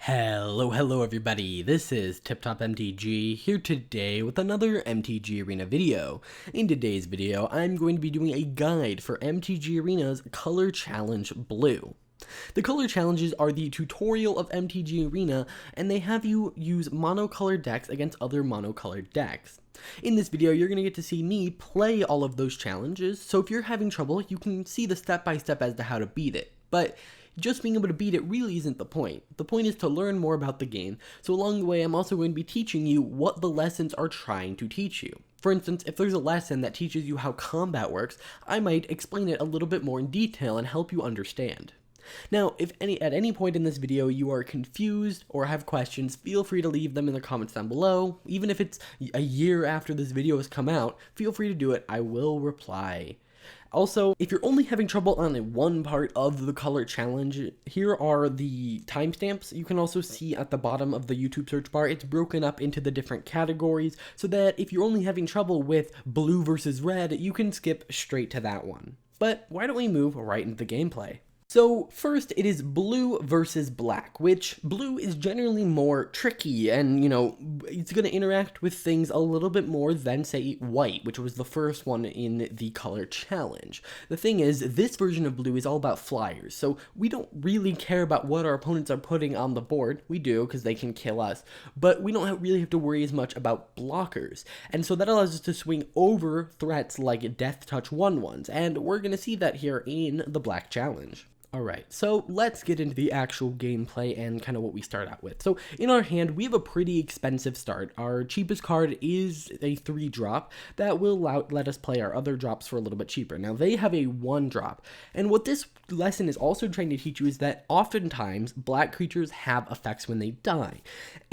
Hello everybody, this is TipTop MTG here today with another MTG Arena video. In today's video, I'm going to be doing a guide for MTG Arena's Color Challenge Blue. The color challenges are the tutorial of MTG Arena, and they have you use monocolored decks against other monocolored decks. In this video, you're going to get to see me play all of those challenges, so if you're having trouble, you can see the step-by-step as to how to beat it. But just being able to beat it really isn't the point. The point is to learn more about the game, so along the way I'm also going to be teaching you what the lessons are trying to teach you. For instance, if there's a lesson that teaches you how combat works, I might explain it a little bit more in detail and help you understand. Now, if at any point in this video you are confused or have questions, feel free to leave them in the comments down below. Even if it's a year after this video has come out, feel free to do it, I will reply. Also, if you're only having trouble on one part of the color challenge, here are the timestamps. You can also see at the bottom of the YouTube search bar, it's broken up into the different categories, so that if you're only having trouble with blue versus red, you can skip straight to that one. But why don't we move right into the gameplay? So first, it is blue versus black, which blue is generally more tricky and, it's going to interact with things a little bit more than, say, white, which was the first one in the color challenge. The thing is, this version of blue is all about flyers, so we don't really care about what our opponents are putting on the board. We do, because they can kill us, but we don't really have to worry as much about blockers, and so that allows us to swing over threats like Death Touch 1/1s, and we're going to see that here in the black challenge. Alright, so let's get into the actual gameplay and kind of what we start out with. So in our hand, we have a pretty expensive start. Our cheapest card is a 3-drop that will let us play our other drops for a little bit cheaper. Now they have a 1-drop, and what this lesson is also trying to teach you is that oftentimes black creatures have effects when they die,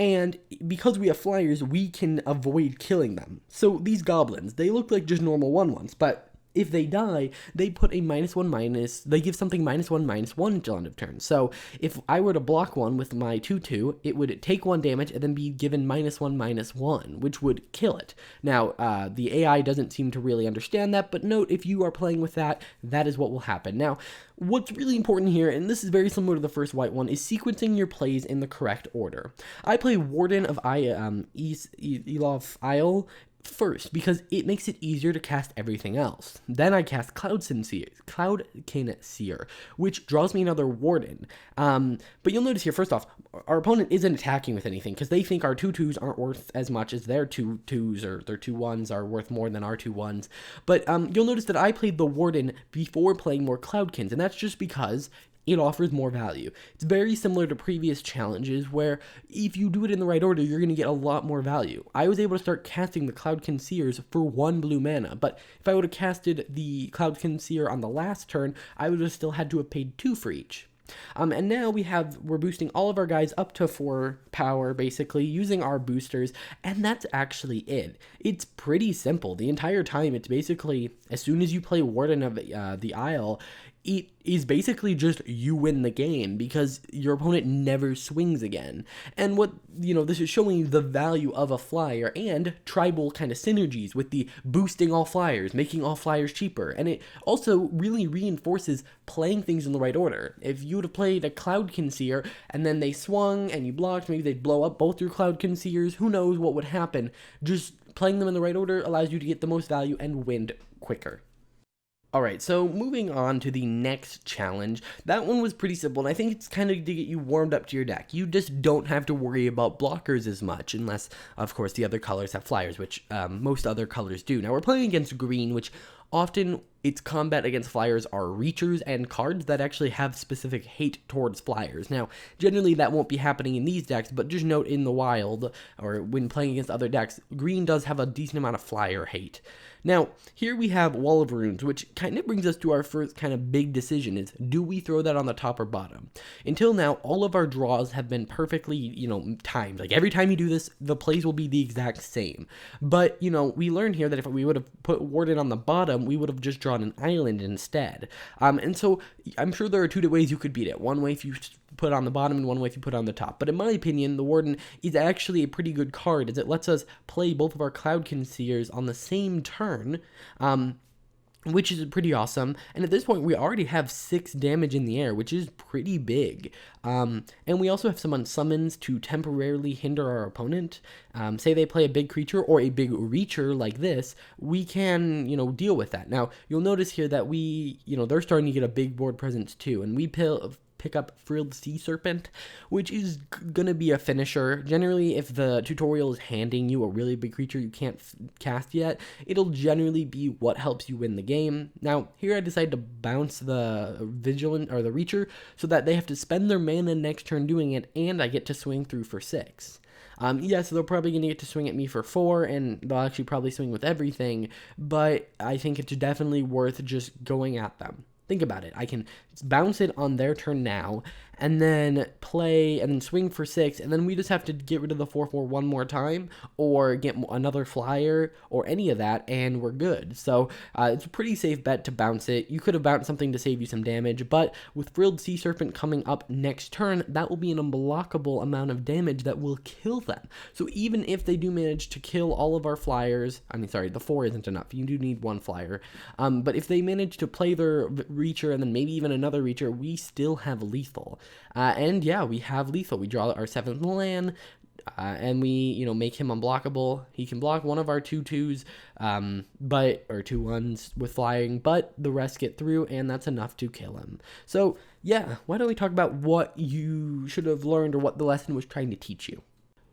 and because we have flyers, we can avoid killing them. So these goblins, they look like just normal 1/1s, but if they die, they put a -1/-, they give something -1/-1 until end of turn. So if I were to block one with my 2/2, it would take 1 damage and then be given -1/-1, which would kill it. Now, the AI doesn't seem to really understand that, but note, if you are playing with that, that is what will happen. Now, what's really important here, and this is very similar to the first white one, is sequencing your plays in the correct order. I play Warden of Elof Isle first, because it makes it easier to cast everything else. Then I cast Cloudkin Seer, which draws me another Warden. But you'll notice here, first off, our opponent isn't attacking with anything, because they think our 2/2s aren't worth as much as their 2/2s, or their 2/1s are worth more than our 2/1s. But you'll notice that I played the Warden before playing more Cloudkins, and that's just because it offers more value. It's very similar to previous challenges where if you do it in the right order, you're going to get a lot more value. I was able to start casting the Cloudkin Seers for 1 blue mana, but if I would have casted the Cloudkin Seer on the last turn, I would have still had to have paid 2 for each. And now we're boosting all of our guys up to 4 power, basically, using our boosters, and that's actually it. It's pretty simple. The entire time, it's basically, as soon as you play Warden of the Isle, it is basically just you win the game, because your opponent never swings again. And what, this is showing the value of a flyer and tribal kind of synergies with the boosting all flyers, making all flyers cheaper. And it also really reinforces playing things in the right order. If you would have played a Cloudkin Seer and then they swung and you blocked, maybe they'd blow up both your Cloudkin Seers, who knows what would happen. Just playing them in the right order allows you to get the most value and win quicker. Alright, so moving on to the next challenge. That one was pretty simple, and I think it's kind of to get you warmed up to your deck. You just don't have to worry about blockers as much, unless, of course, the other colors have flyers, which most other colors do. Now, we're playing against green, which often its combat against flyers are reachers and cards that actually have specific hate towards flyers. Now, generally that won't be happening in these decks, but just note in the wild, or when playing against other decks, green does have a decent amount of flyer hate. Now, here we have Wall of Runes, which kind of brings us to our first kind of big decision is, do we throw that on the top or bottom? Until now, all of our draws have been perfectly, timed. Like, every time you do this, the plays will be the exact same. But, we learned here that if we would have put Warden on the bottom, we would have just drawn an island instead. And so, I'm sure there are 2 ways you could beat it. One way if you put on the bottom and one way if you put on the top. But in my opinion, the Warden is actually a pretty good card, as it lets us play both of our Cloudkin Seers on the same turn, which is pretty awesome. And at this point, we already have 6 damage in the air, which is pretty big. And we also have some unsummons to temporarily hinder our opponent. Say they play a big creature or a big reacher like this, we can, deal with that. Now, you'll notice here that they're starting to get a big board presence too, and we pick up Frilled Sea Serpent, which is gonna be a finisher. Generally, if the tutorial is handing you a really big creature you can't cast yet, it'll generally be what helps you win the game. Now, here I decided to bounce the Vigilant or the Reacher so that they have to spend their mana next turn doing it, and I get to swing through for 6. So they're probably going to get to swing at me for 4, and they'll actually probably swing with everything, but I think it's definitely worth just going at them. Think about it. I can bounce it on their turn now, and then play, and then swing for 6, and then we just have to get rid of the 4/4 one more time, or get another flyer, or any of that, and we're good. So it's a pretty safe bet to bounce it. You could have bounced something to save you some damage, but with Frilled Sea Serpent coming up next turn, that will be an unblockable amount of damage that will kill them. So even if they do manage to kill all of our flyers, the 4 isn't enough. You do need 1 flyer. But if they manage to play their Reacher, and then maybe even another Reacher, we still have lethal. We have lethal. We draw our 7th land, and we, make him unblockable. He can block one of our 2/2s, or 2/1s with flying, but the rest get through, and that's enough to kill him. So, why don't we talk about what you should have learned, or what the lesson was trying to teach you?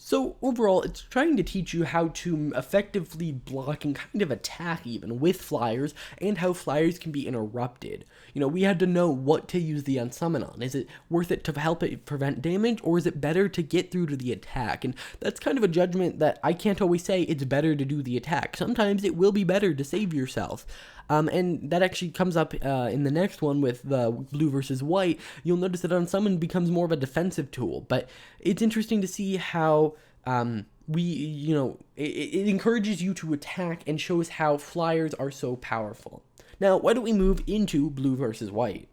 So overall, it's trying to teach you how to effectively block and kind of attack even with flyers, and how flyers can be interrupted. We had to know what to use the unsummon on. Is it worth it to help it prevent damage, or is it better to get through to the attack? And that's kind of a judgment that I can't always say it's better to do the attack. Sometimes it will be better to save yourself. And that actually comes up in the next one with the blue versus white. You'll notice that unsummon becomes more of a defensive tool, but it's interesting to see how it encourages you to attack and shows how flyers are so powerful. Now, why don't we move into blue versus white?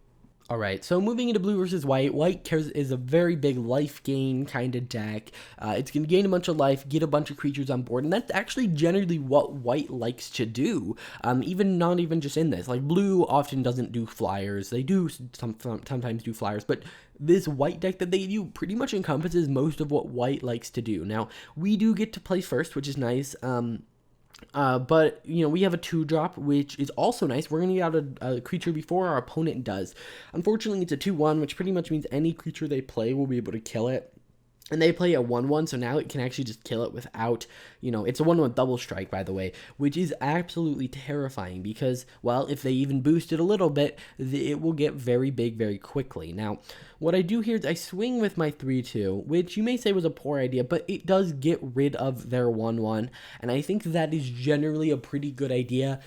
Alright, so moving into blue versus white, is a very big life gain kind of deck. It's going to gain a bunch of life, get a bunch of creatures on board, and that's actually generally what white likes to do, not even just in this. Like, blue often doesn't do flyers. They do sometimes do flyers, but this white deck that they do pretty much encompasses most of what white likes to do. Now, we do get to play first, which is nice. But we have a 2-drop, which is also nice. We're going to get out a creature before our opponent does. Unfortunately, it's a 2/1, which pretty much means any creature they play will be able to kill it. And they play a 1/1, so now it can actually just kill it without, it's a 1/1 double strike, by the way, which is absolutely terrifying because, well, if they even boost it a little bit, it will get very big very quickly. Now, what I do here is I swing with my 3/2, which you may say was a poor idea, but it does get rid of their 1/1, and I think that is generally a pretty good idea.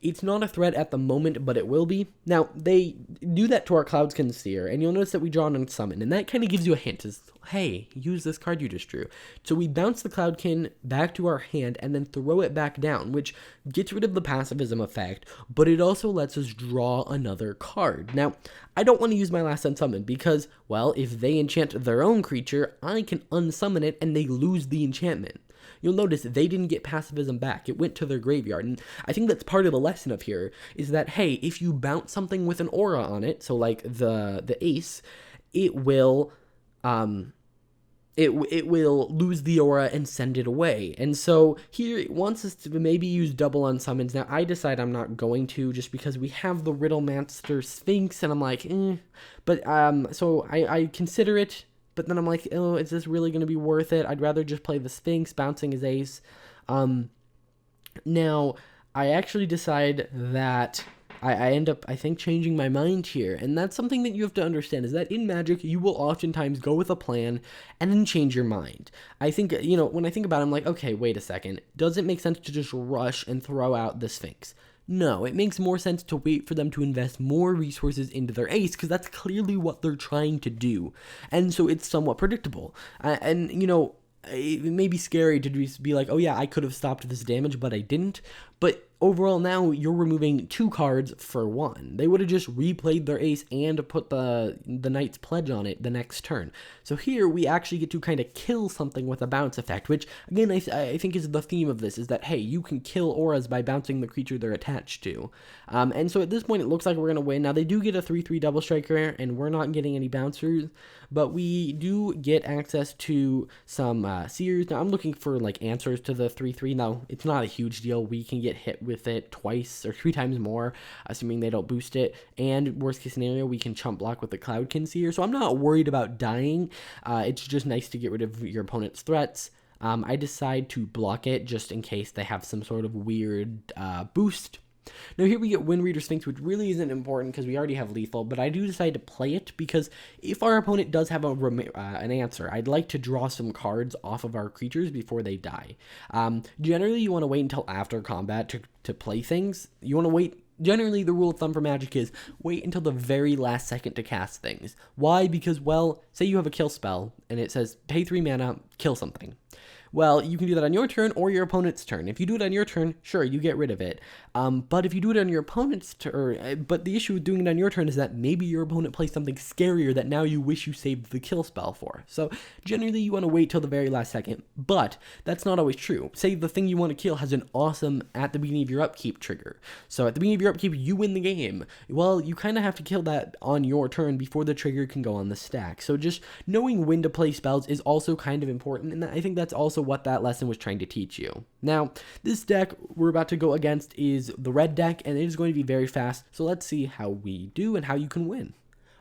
It's not a threat at the moment, but it will be. Now, they do that to our Cloudskin Seer, and you'll notice that we draw an unsummon, and that kind of gives you a hint, is, hey, use this card you just drew. So we bounce the Cloudkin back to our hand, and then throw it back down, which gets rid of the pacifism effect, but it also lets us draw another card. Now, I don't want to use my last unsummon, because, well, if they enchant their own creature, I can unsummon it, and they lose the enchantment. You'll notice they didn't get pacifism back. It went to their graveyard. And I think that's part of the lesson of here is that, hey, if you bounce something with an aura on it, so like the ace, it will lose the aura and send it away. And so here it wants us to maybe use double unsummons. Now I decide I'm not going to, just because we have the Riddlemaster Sphinx, and I'm like, But so I consider it. But then I'm like, oh, is this really going to be worth it? I'd rather just play the Sphinx, bouncing his ace. Now, I actually decide that I end up, I think, changing my mind here. And that's something that you have to understand, is that in Magic, you will oftentimes go with a plan and then change your mind. I think, when I think about it, I'm like, okay, wait a second. Does it make sense to just rush and throw out the Sphinx? No, it makes more sense to wait for them to invest more resources into their ace, because that's clearly what they're trying to do. And so it's somewhat predictable. It may be scary to just be like, oh yeah, I could have stopped this damage, but I didn't. But overall now you're removing 2 cards for 1. They would have just replayed their ace and put the Knight's Pledge on it the next turn. So here we actually get to kind of kill something with a bounce effect, which again I think is the theme of this, is that hey, you can kill auras by bouncing the creature they're attached to. And so at this point it looks like we're going to win. Now they do get a 3/3 double striker and we're not getting any bouncers, but we do get access to some seers. Now I'm looking for like answers to the 3/3. Now it's not a huge deal. We can get hit with it twice or 3 times more, assuming they don't boost it. And worst case scenario, we can chump block with the Cloudkin Seer. So I'm not worried about dying. It's just nice to get rid of your opponent's threats. I decide to block it just in case they have some sort of weird boost. Now here we get Wind Reader Sphinx, which really isn't important because we already have lethal, but I do decide to play it because if our opponent does have an answer, I'd like to draw some cards off of our creatures before they die. Generally, you want to wait until after combat to play things. You want to wait. Generally, the rule of thumb for Magic is wait until the very last second to cast things. Why? Because, well, say you have a kill spell and it says pay 3 mana, kill something. Well, you can do that on your turn or your opponent's turn. If you do it on your turn, sure, you get rid of it. But if you do it on your opponent's turn, but the issue with doing it on your turn is that maybe your opponent plays something scarier that now you wish you saved the kill spell for. So generally you want to wait till the very last second, but that's not always true. Say the thing you want to kill has an awesome at the beginning of your upkeep trigger. So at the beginning of your upkeep, you win the game. Well, you kind of have to kill that on your turn before the trigger can go on the stack. So just knowing when to play spells is also kind of important, and I think that's also what that lesson was trying to teach you. Now, this deck we're about to go against is the red deck, and it is going to be very fast, so let's see how we do and how you can win.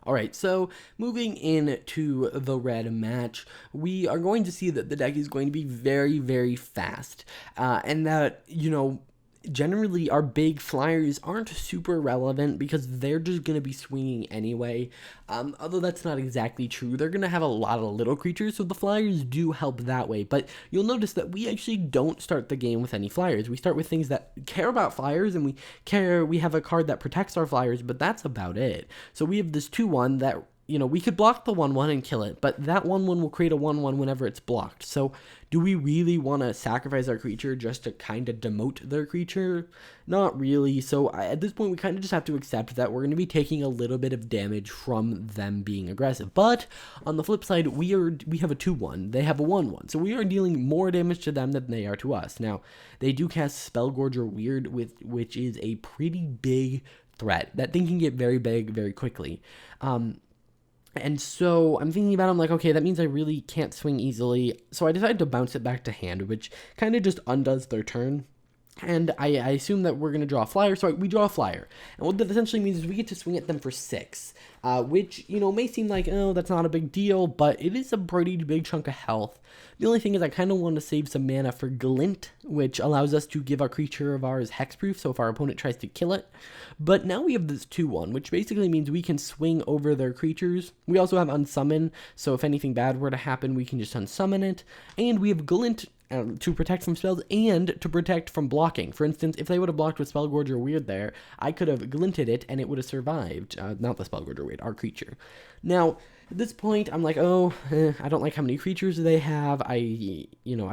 Alright, so moving into the red match, we are going to see that the deck is going to be very, very fast, and that, you know, generally our big flyers aren't super relevant because they're just going to be swinging anyway. Although that's not exactly true. They're going to have a lot of little creatures, so the flyers do help that way. But you'll notice that we actually don't start the game with any flyers. We start with things that care about flyers, and we have a card that protects our flyers, but that's about it. So we have this 2/1 that, you know, we could block the 1/1 and kill it, but that 1/1 will create a 1/1 whenever it's blocked. So do we really want to sacrifice our creature just to kind of demote their creature? Not really. So at this point, we kind of just have to accept that we're going to be taking a little bit of damage from them being aggressive. But on the flip side, we have a 2/1. They have a 1/1. So we are dealing more damage to them than they are to us. Now, they do cast Spellgorger Weird, which is a pretty big threat. That thing can get very big very quickly. And so I'm thinking about it, I'm like, okay, that means I really can't swing easily. So I decided to bounce it back to hand, which kind of just undoes their turn. And I assume that we're going to draw a flyer, so we draw a flyer. And what that essentially means is we get to swing at them for 6, which, you know, may seem like, oh, that's not a big deal, but it is a pretty big chunk of health. The only thing is I kind of want to save some mana for Glint, which allows us to give our creature of ours hexproof, so if our opponent tries to kill it. But now we have this 2/1, which basically means we can swing over their creatures. We also have Unsummon, so if anything bad were to happen, we can just unsummon it. And we have Glint to protect from spells and to protect from blocking. For instance, if they would have blocked with Spellgorger Weird there, I could have glinted it and it would have survived. Not the Spellgorger Weird, our creature. Now, at this point, I'm like, I don't like how many creatures they have. I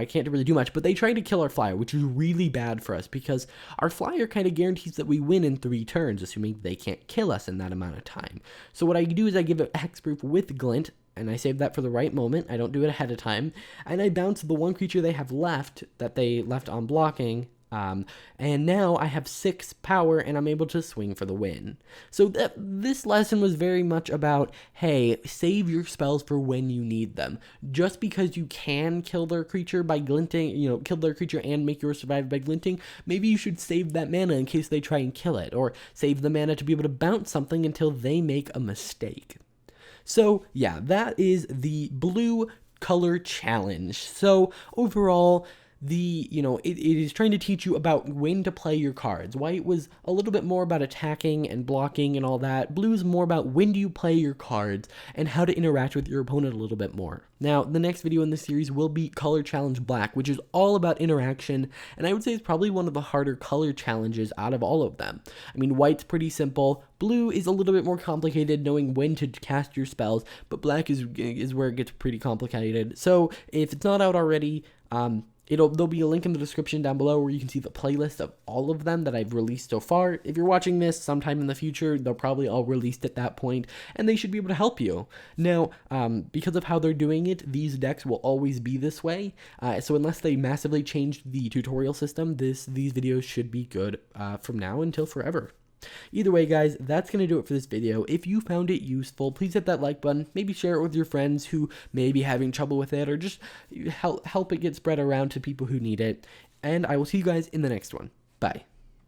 can't really do much. But they try to kill our flyer, which is really bad for us because our flyer kind of guarantees that we win in 3 turns, assuming they can't kill us in that amount of time. So what I do is I give it hexproof with Glint, and I save that for the right moment. I don't do it ahead of time. And I bounce the 1 creature they have left that they left on blocking. And now I have 6 power and I'm able to swing for the win. So this lesson was very much about, hey, save your spells for when you need them. Just because you can kill their creature by glinting, kill their creature and make yours survive by glinting, maybe you should save that mana in case they try and kill it, or save the mana to be able to bounce something until they make a mistake. So yeah, that is the blue color challenge. So overall, it is trying to teach you about when to play your cards. White was a little bit more about attacking and blocking and all that. Blue's more about when do you play your cards and how to interact with your opponent a little bit more. Now, the next video in this series will be Color Challenge Black, which is all about interaction, and I would say it's probably one of the harder color challenges out of all of them. I mean, white's pretty simple. Blue is a little bit more complicated, knowing when to cast your spells, but black is where it gets pretty complicated. So if it's not out already, There'll be a link in the description down below where you can see the playlist of all of them that I've released so far. If you're watching this sometime in the future, they'll probably all released at that point, and they should be able to help you. Now, because of how they're doing it, these decks will always be this way. So unless they massively change the tutorial system, these videos should be good from now until forever. Either way, guys, that's going to do it for this video. If you found it useful, please hit that like button. Maybe share it with your friends who may be having trouble with it, or just help it get spread around to people who need it. And I will see you guys in the next one. Bye.